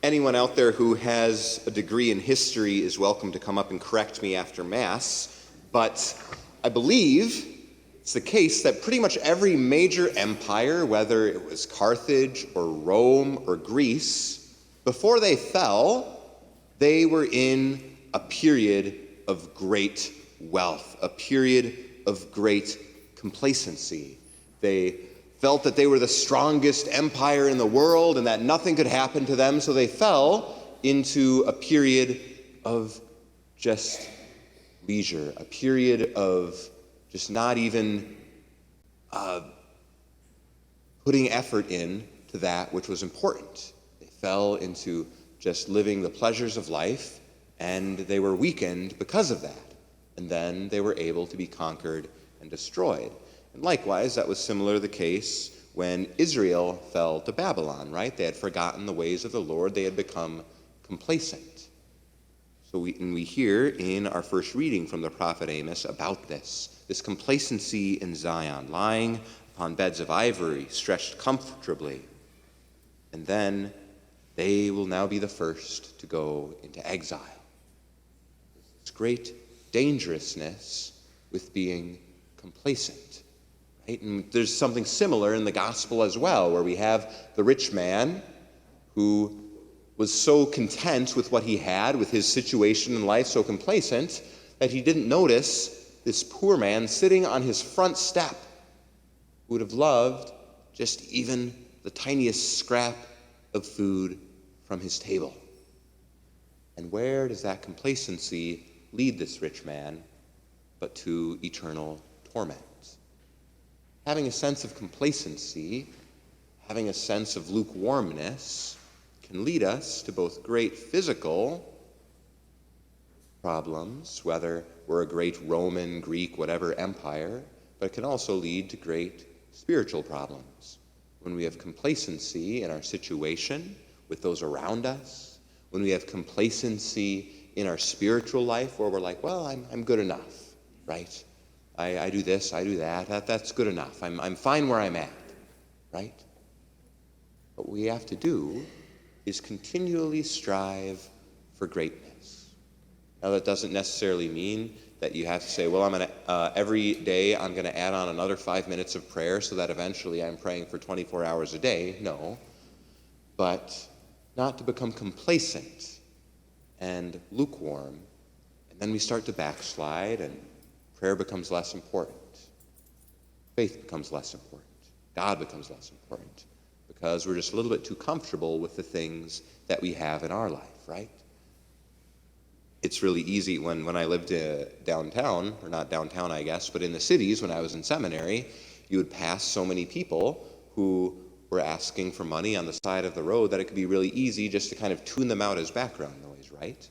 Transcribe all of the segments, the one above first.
Anyone out there who has a degree in history is welcome to come up and correct me after Mass, but I believe it's the case that pretty much every major empire, whether it was Carthage or Rome or Greece, before they fell, they were in a period of great wealth, a period of great complacency. They felt that they were the strongest empire in the world and that nothing could happen to them, so they fell into a period of just leisure, a period of just not even putting effort in to that which was important. They fell into just living the pleasures of life, and they were weakened because of that. And then they were able to be conquered and destroyed. And likewise, that was similar to the case when Israel fell to Babylon, right? They had forgotten the ways of the Lord. They had become complacent. So we hear in our first reading from the prophet Amos about this complacency in Zion, lying upon beds of ivory, stretched comfortably. And then they will now be the first to go into exile. This great dangerousness with being complacent. Right? And there's something similar in the gospel as well, where we have the rich man who was so content with what he had, with his situation in life, so complacent, that he didn't notice this poor man sitting on his front step who would have loved just even the tiniest scrap of food from his table. And where does that complacency lead this rich man but to eternal torment? Having a sense of complacency, having a sense of lukewarmness, can lead us to both great physical problems, whether we're a great Roman, Greek, whatever empire, but it can also lead to great spiritual problems. When we have complacency in our situation with those around us, when we have complacency in our spiritual life where we're like, well, I'm good enough, right? I do this, I do that, that's good enough. I'm fine where I'm at, right? What we have to do is continually strive for greatness. Now, that doesn't necessarily mean that you have to say, well, every day I'm going to add on another 5 minutes of prayer so that eventually I'm praying for 24 hours a day. No. But not to become complacent and lukewarm. And then we start to backslide, and prayer becomes less important. Faith becomes less important. God becomes less important. Because we're just a little bit too comfortable with the things that we have in our life, right? It's really easy when I lived downtown, or not downtown, I guess, but in the cities when I was in seminary, you would pass so many people who were asking for money on the side of the road that it could be really easy just to kind of tune them out as background noise, right?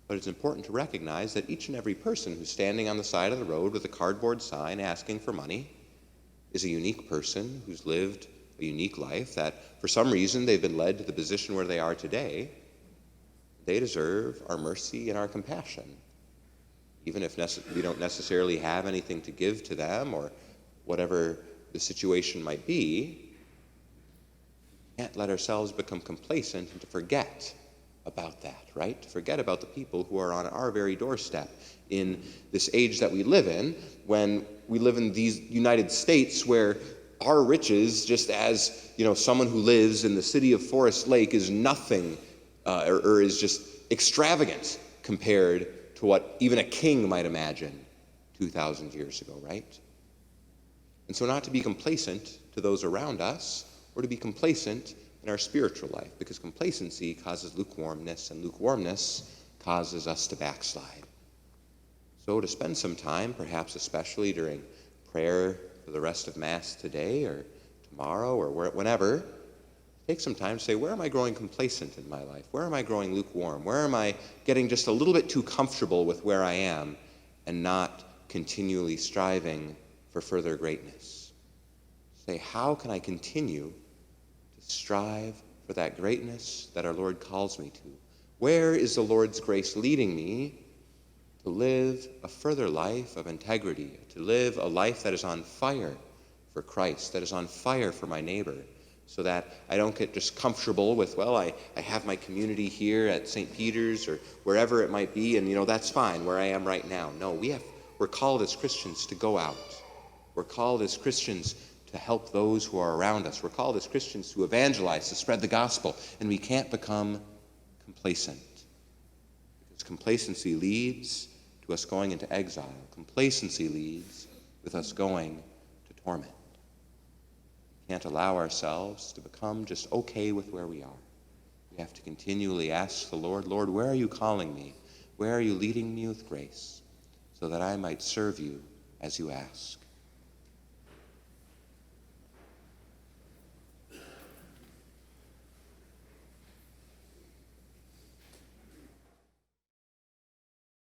But it's important to recognize that each and every person who's standing on the side of the road with a cardboard sign asking for money is a unique person who's lived a unique life, that for some reason they've been led to the position where they are today. They deserve our mercy and our compassion. Even if we don't necessarily have anything to give to them, or whatever the situation might be, we can't let ourselves become complacent and to forget about that, right? To forget about the people who are on our very doorstep in this age that we live in, when we live in these United States where our riches, just as someone who lives in the city of Forest Lake, is nothing or is just extravagant compared to what even a king might imagine 2,000 years ago, right? And so not to be complacent to those around us, or to be complacent in our spiritual life, because complacency causes lukewarmness, and lukewarmness causes us to backslide. So to spend some time, perhaps especially during prayer for the rest of Mass today or tomorrow or whenever, take some time to say, where am I growing complacent in my life? Where am I growing lukewarm? Where am I getting just a little bit too comfortable with where I am and not continually striving for further greatness? Say, how can I continue to strive for that greatness that our Lord calls me to? Where is the Lord's grace leading me to live a further life of integrity, to live a life that is on fire for Christ, that is on fire for my neighbor, so that I don't get just comfortable with, well, I have my community here at St. Peter's or wherever it might be, and that's fine where I am right now. No, we're called as Christians to go out. We're called as Christians to help those who are around us. We're called as Christians to evangelize, to spread the gospel, and we can't become complacent. Because complacency leads to us going into exile. Complacency leads with us going to torment. We can't allow ourselves to become just okay with where we are. We have to continually ask the Lord, Lord, where are you calling me? Where are you leading me with grace so that I might serve you as you ask?